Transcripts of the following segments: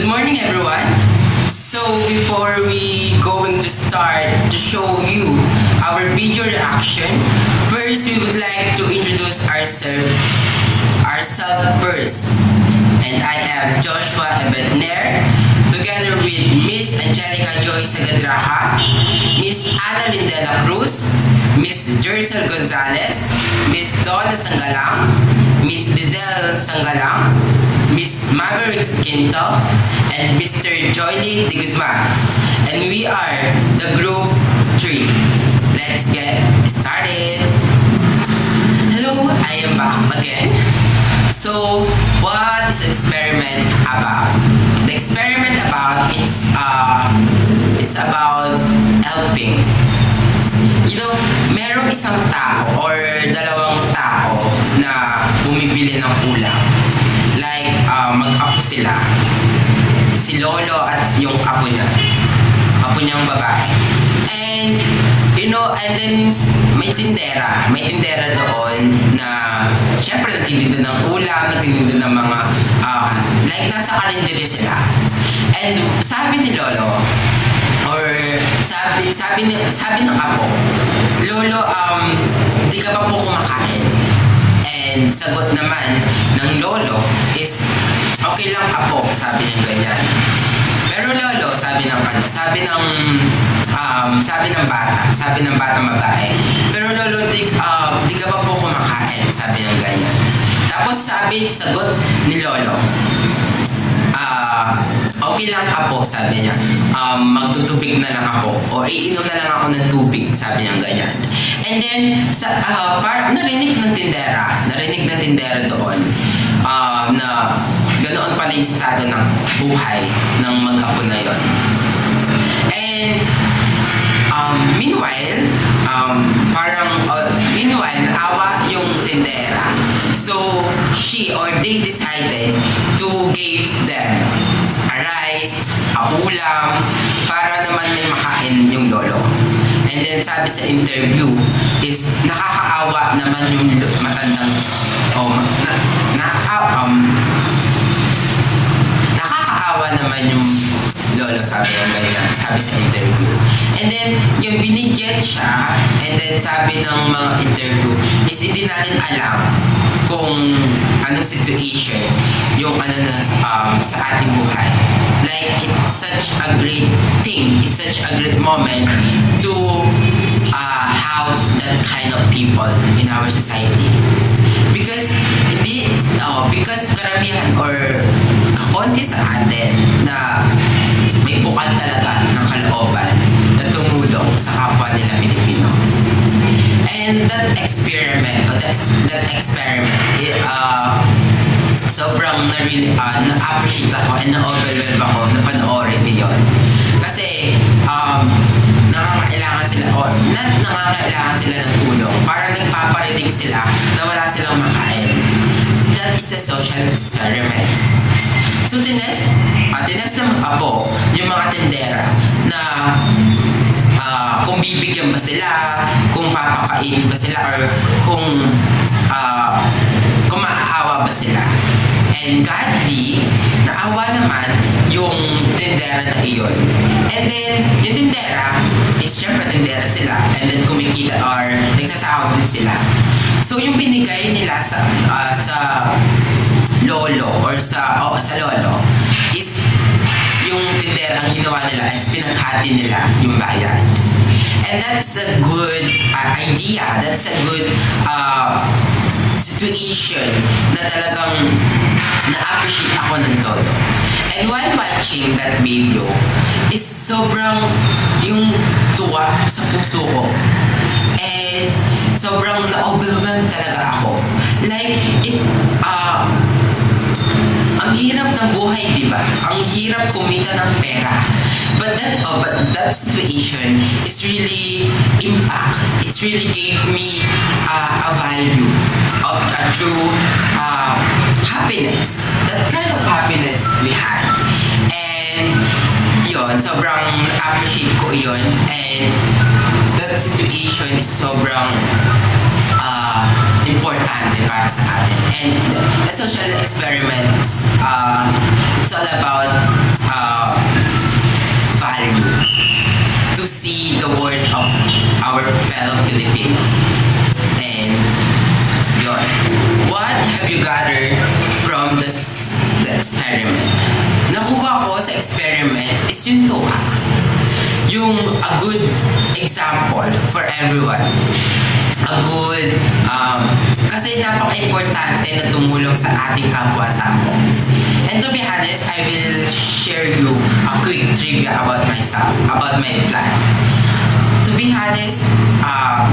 Good morning, everyone. So before we going to start to show you our video reaction, first we would like to introduce ourselves first. And I am Joshua Ebedner, together with Miss Angelica Joy Sagadraha, Miss Ana Lindela Cruz, Miss Jerzel Gonzalez, Miss Donna Sangalang, Miss Lizelle Sangalang, Miss Maverick Quinto, and Mr. Joyly De Guzman. And we are the group 3. Let's get started. Hello, I am back again. So, what is the experiment about? The experiment it's about helping. You know, merong isang tao or dalawang tao na bumibili ng ulam. Like, mag-apo sila. Si Lolo at yung apo niyang babae. And, and then may tindera doon na syempre nagtitinda ng ulam, nagtitinda ng mga like nasa karinderya sila. And sabi ni Lolo, or sabi ng apo, Lolo, di ka pa po kumakain. And sagot naman ng Lolo is, okay lang apo, sabi niya ganyan. Pero Lolo, sabi ng bata babae, pero Lolo, di ka pa po kumakain, sabi niya ganyan. Tapos sagot ni Lolo, okay lang apo, sabi niya, magtutubig na lang ako o iinom na lang ako ng tubig, sabi niya ganyan. And then narinig ng tindera doon na ganoon pala yung estado ng buhay ng mag-apo na yon. And meanwhile naawa yung tindera. So she or they decided to give them a rice, a ulam, para naman may makain yung Lolo. And then sabi sa interview is nakakaawa naman yung matandang nakakaawa naman yung Lolo, sabi sa interview. And then yung binigyan siya, and then sabi ng mga interview is hindi natin alam kung anong situation yung sa ating buhay. Like, it's such a great thing, it's such a great moment to have that kind of people in our society. Because karamihan or kakonti sa atin na may bukal talaga ng kalooban na tumulong sa kapwa nila Pilipino. And that experiment, sobrang na-appreciate ako and na-overwhelm ako na panoorin niyon. Kasi, nangangailangan sila ng tulong. Parang nagpaparinig sila na wala silang makain. That is the social experiment. So, tinest na mag-apo yung mga tindera na kung bibigyan ba sila, kung papakainin ba sila, or kung maaawa ba sila. And godly, naawa naman yung tindera na iyon. And then, yung tindera is syempre tindera sila. And then kumikita or nagsasahod din sila. So, yung binigay nila sa Lolo or sa Lolo is yung tindera, ang ginawa nila is pinaghati nila yung bayad. And that's a good idea. That's a good situation na talagang na-appreciate ako ng todo. And while watching that video is sobrang yung tuwa sa puso ko. And sobrang na-overwhelm talaga ako. Like, ang hirap ng buhay, di ba? Ang hirap kumita ng pera. But that situation is really impact. It's really gave me a value of a true happiness. That kind of happiness we had. And yun, sobrang appreciate ko yun. And that situation is sobrang importante para sa atin. And the social experiments, it's all about value. To see the world of our fellow Filipino. And yun. What have you gathered from the experiment? Nakuha ko sa experiment is yung tuwa. Yung a good example for everyone. A good, kasi napaka-importante na tumulong sa ating kapwa-tao. And to be honest, I will share you a quick trivia about myself, about my plan. To be honest, a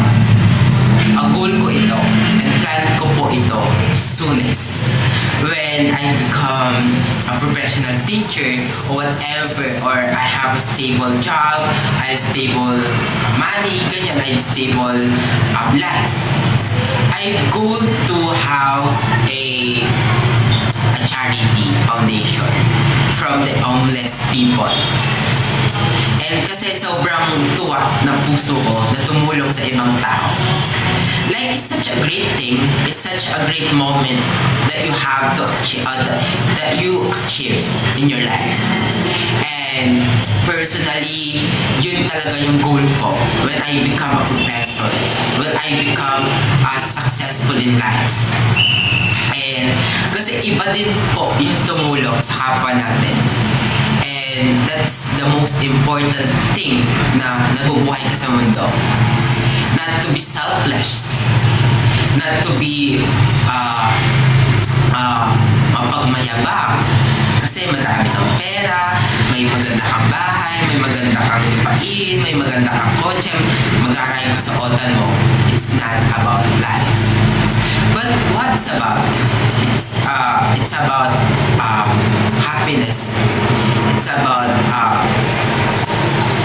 goal ko ito, and plan ko po ito soonest. When I become a professional teacher or whatever, or I have a stable job, I have stable money, ganyan, I have stable life. I goal to have a charity foundation from the homeless people. And kasi sobrang tuwa ng puso ko na tumulong sa ibang tao. Like, it's such a great thing, it's such a great moment that you have to achieve, that you achieve in your life. And personally, yun talaga yung goal ko when I become a professor, when I become successful in life. And kasi iba din po yung tumulong sa kapwa natin. And that's the most important thing na nabubuhay ka sa mundo. Not to be selfless. Not to be mapagmayabang. Kasi madami kang pera, may maganda kang bahay, may maganda kang lupain, may maganda kang kotse, mag-arrive ka sa otan mo. It's not about life. But what is about? It's about happiness. It's about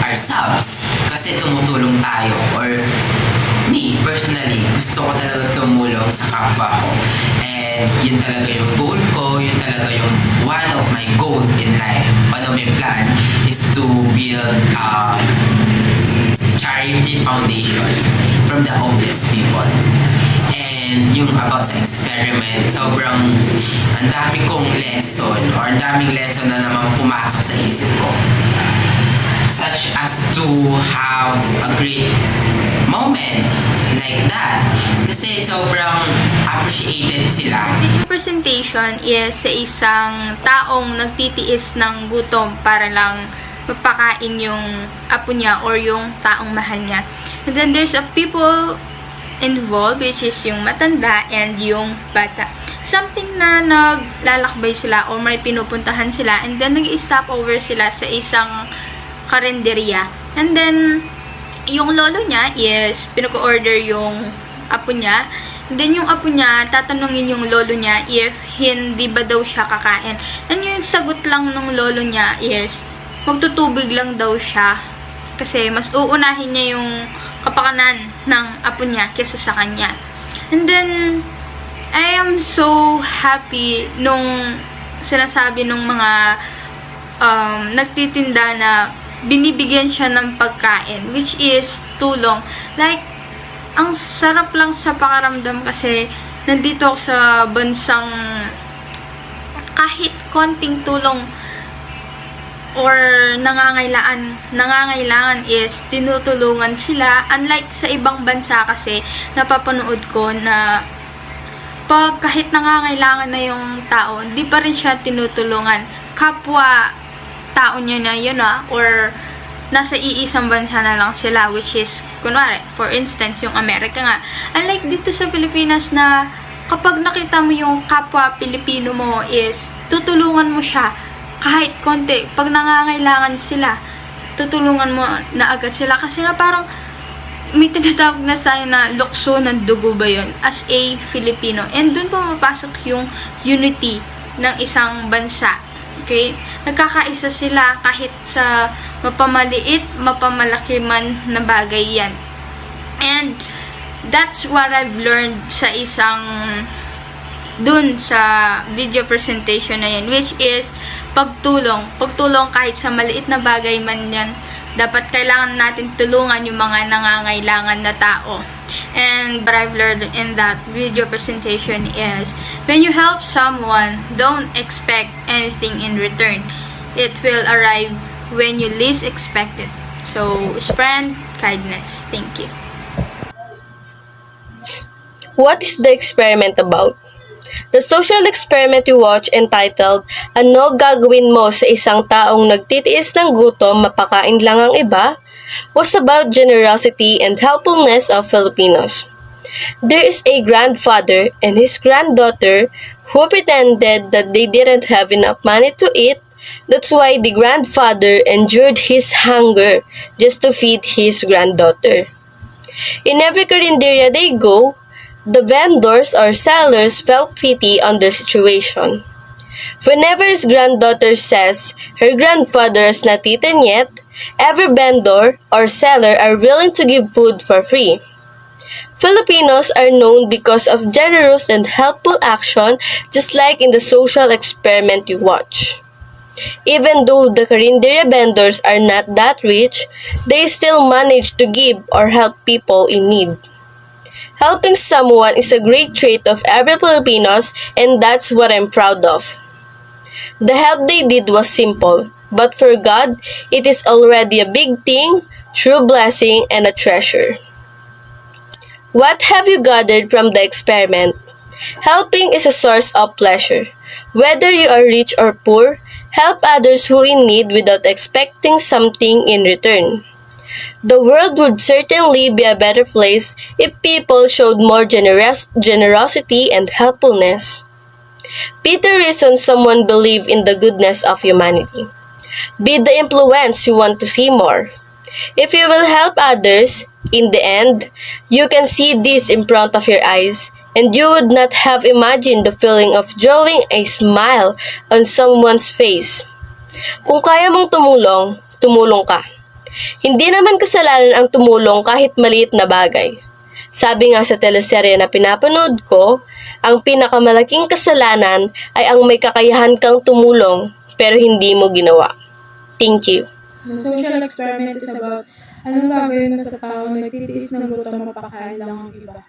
ourselves. Kasi tumutulong tayo. Or me, personally, gusto ko talaga tumulong sa kapwa ko. And yun talaga yung goal ko. Yun talaga yung one of my goal in life. One of my plan is to build a charity foundation from the homeless people. And yung about sa experiment, sobrang ang dami kong lesson or ang daming lesson na naman pumasok sa isip ko. Such as to have a great moment like that. Kasi sobrang appreciated sila. Presentation is sa isang taong nagtitiis ng gutom para lang mapakain yung apo niya or yung taong mahal niya. And then there's a people involved, which is yung matanda and yung bata. Something na naglalakbay sila or may pinupuntahan sila, and then nag-stop over sila sa isang karinderya. And then yung lolo niya is pinako-order yung apo niya. And then yung apo niya, tatanungin yung lolo niya if hindi ba daw siya kakain. And yung sagot lang ng lolo niya is magtutubig lang daw siya. Kasi mas uunahin niya yung kapakanan ng apo niya kesa sa kanya. And then, I am so happy nung sinasabi nung mga nagtitinda na binibigyan siya ng pagkain, which is tulong. Like, ang sarap lang sa pakiramdam kasi nandito ako sa bansang kahit konting tulong or nangangailangan is tinutulungan sila. Unlike sa ibang bansa kasi napapanood ko na pag kahit nangangailangan na yung tao, hindi pa rin siya tinutulungan. Kapwa tao niya na yun or nasa iisang bansa na lang sila, which is kunwari, for instance, yung Amerika nga. Unlike dito sa Pilipinas na kapag nakita mo yung kapwa Pilipino mo is tutulungan mo siya kahit konti. Pag nangangailangan sila, tutulungan mo na agad sila. Kasi nga parang may tinatawag na sa'yo na lukso ng dugo ba yun as a Filipino. And dun pumapasok yung unity ng isang bansa. Okay? Nagkakaisa sila kahit sa mapamaliit, mapamalaki man na bagay yan. And that's what I've learned sa dun sa video presentation na yan, which is pagtulong kahit sa maliit na bagay man yan, Dapat kailangan natin tulungan yung mga nangangailangan na tao. And what I've learned in that video presentation is, when you help someone, don't expect anything in return. It will arrive when you least expect it. So, spread kindness. Thank you. What is the experiment about? The social experiment we watch entitled Ano Gagawin Mo sa Isang Taong Nagtitiis ng Gutom Mapakain Lang ang Iba was about generosity and helpfulness of Filipinos. There is a grandfather and his granddaughter who pretended that they didn't have enough money to eat. That's why the grandfather endured his hunger just to feed his granddaughter. In every carinderia they go, the vendors or sellers felt pity on their situation. Whenever his granddaughter says her grandfather has not eaten yet, every vendor or seller are willing to give food for free. Filipinos are known because of generous and helpful action, just like in the social experiment you watch. Even though the carinderia vendors are not that rich, they still manage to give or help people in need. Helping someone is a great trait of every Filipinos, and that's what I'm proud of. The help they did was simple, but for God, it is already a big thing, true blessing, and a treasure. What have you gathered from the experiment? Helping is a source of pleasure. Whether you are rich or poor, help others who in need without expecting something in return. The world would certainly be a better place if people showed more generosity and helpfulness. Be the reason someone believe in the goodness of humanity. Be the influence you want to see more. If you will help others, in the end, you can see this in front of your eyes, and you would not have imagined the feeling of drawing a smile on someone's face. Kung kaya mong tumulong, tumulong ka. Hindi naman kasalanan ang tumulong kahit maliit na bagay. Sabi nga sa teleserye na pinapanood ko, ang pinakamalaking kasalanan ay ang may kakayahan kang tumulong pero hindi mo ginawa. Thank you. The social experiment is about anong gagawin mo sa tao na nagtitiis ng gutom mapakain lang ang iba.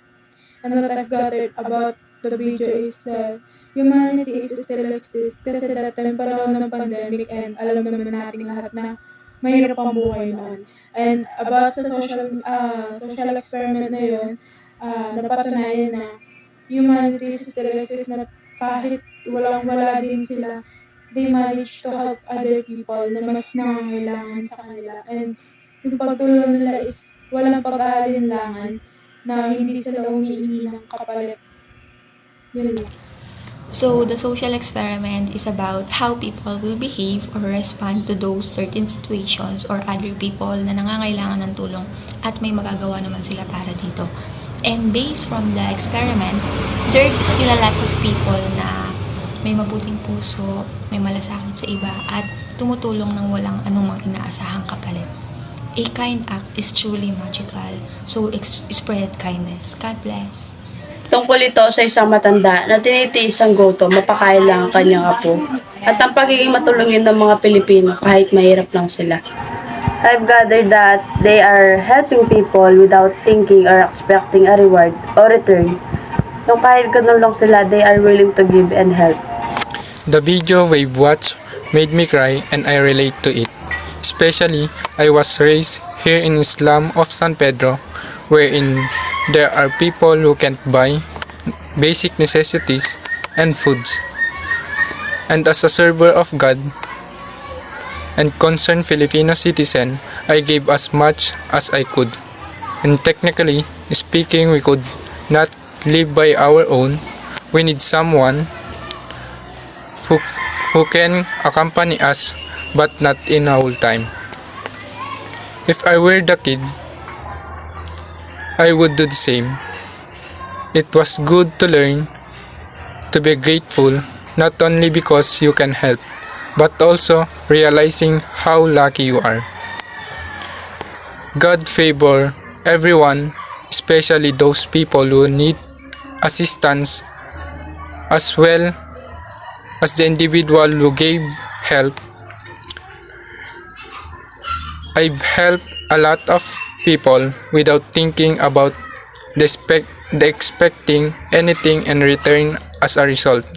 And what I've gathered about the video is that humanity is still exists kasi that time panahon ng pandemic and alam naman natin lahat na mahirap ang buhay noon. And about sa social experiment na yun, napatunayan na humanity still exists na kahit walang-wala din sila, they manage to help other people na mas nangangailangan sa kanila. And yung pagtulong nila is walang pag-aalinlangan na hindi sila humihingi ng kapalit. Yun lang. So, the social experiment is about how people will behave or respond to those certain situations or other people na nangangailangan ng tulong at may magagawa naman sila para dito. And based from the experiment, there's still a lot of people na may mabuting puso, may malasakit sa iba at tumutulong ng walang anumang inaasahang kapalit. A kind act is truly magical. So, spread kindness. God bless. Tungkol ito sa isang matanda na tinitiis ang gutom, mapakain lang ang kanyang apo, at ang pagiging matulungin ng mga Pilipino kahit mahirap lang sila. I've gathered that they are helping people without thinking or expecting a reward or return. Nung kahit ganun lang sila, they are willing to give and help. The video we've watched made me cry and I relate to it. Especially, I was raised here in Islam of San Pedro, wherein there are people who can't buy basic necessities and foods. And as a server of God and concerned Filipino citizen, I gave as much as I could. And technically speaking, we could not live by our own. We need someone who can accompany us, but not in a whole time. If I were the kid, I would do the same. It was good to learn to be grateful, not only because you can help, but also realizing how lucky you are. God favor everyone, especially those people who need assistance, as well as the individual who gave help. I've helped a lot of people without thinking about the expecting anything in return as a result.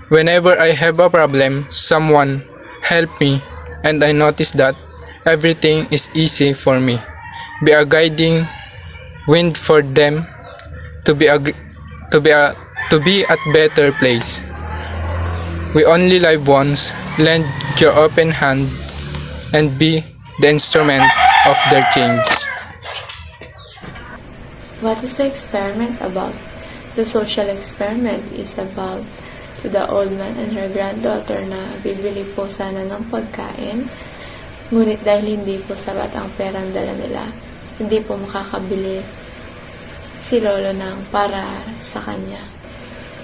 Whenever I have a problem, someone help me, and I notice that everything is easy for me. Be a guiding wind for them to be at better place. We only live once. Lend your open hand and be the instrument of their change. What is the experiment about? The social experiment is about the old man and her granddaughter na bibili po sana ng pagkain. Ngunit dahil hindi po sapat ang perang dala nila, hindi po makakabili si lolo ng para sa kanya.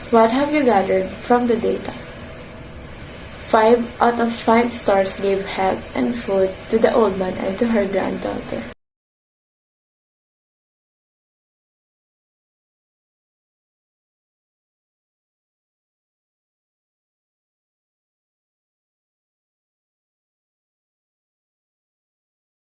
What have you gathered from the data? 5 out of 5 stores gave help and food to the old man and to her granddaughter.